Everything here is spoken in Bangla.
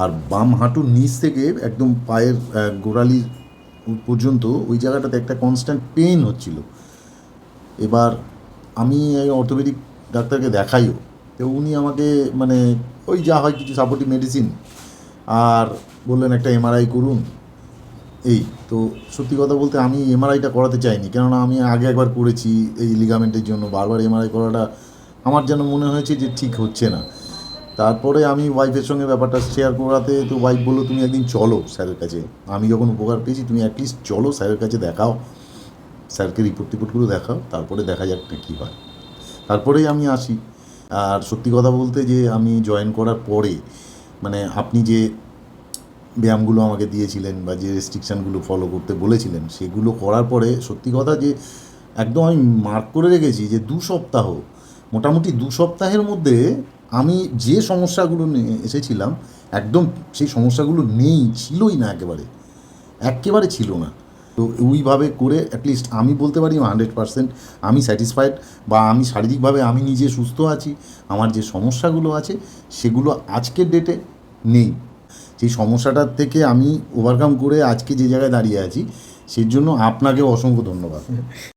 আর বাম হাঁটুর নিচ থেকে একদম পায়ের গোড়ালি পর্যন্ত ওই জায়গাটাতে একটা কনস্ট্যান্ট পেন হচ্ছিল। এবার আমি এই অর্থোপেডিক ডাক্তারকে দেখাইও, তো উনি আমাকে মানে ওই যা হয় কিছু সাপোর্টিভ মেডিসিন আর বললেন একটা এমআরআই করুন। এই তো সত্যি কথা বলতে আমি এমআরআইটা করাতে চাইনি, কেননা আমি আগে একবার করেছি এই লিগামেন্টের জন্য। বারবার এমআরআই করাটা আমার যেন মনে হয়েছে যে ঠিক হচ্ছে না। তারপরে আমি ওয়াইফের সঙ্গে ব্যাপারটা শেয়ার করাতে তো ওয়াইফ বললো তুমি একদিন চলো স্যারের কাছে, আমি যখন উপকার পেয়েছি তুমি অ্যাটলিস্ট চলো স্যারের কাছে দেখাও, স্যারকে রিপোর্টগুলো দেখাও, তারপরে দেখা যাক না কী হয়। তারপরেই আমি আসি। আর সত্যি কথা বলতে যে আমি জয়েন করার পরে মানে আপনি যে ব্যায়ামগুলো আমাকে দিয়েছিলেন বা যে রেস্ট্রিকশানগুলো ফলো করতে বলেছিলেন সেগুলো করার পরে সত্যি কথা যে একদম আমি মার্ক করে রেখেছি যে 2 সপ্তাহ, মোটামুটি 2 সপ্তাহের মধ্যে আমি যে সমস্যাগুলো নিয়ে এসেছিলাম একদম সেই সমস্যাগুলো নেই, ছিলই না, এক্কেবারে ছিল না। তো ওইভাবে করে অ্যাটলিস্ট আমি বলতে পারি 100% আমি স্যাটিসফাইড, বা আমি শারীরিকভাবে আমি নিজে সুস্থ আছি। আমার যে সমস্যাগুলো আছে সেগুলো আজকের ডেটে নেই। সেই সমস্যাটার থেকে আমি ওভারকাম করে আজকে যে জায়গায় দাঁড়িয়ে আছি, সেই জন্য আপনাকেও অসংখ্য ধন্যবাদ।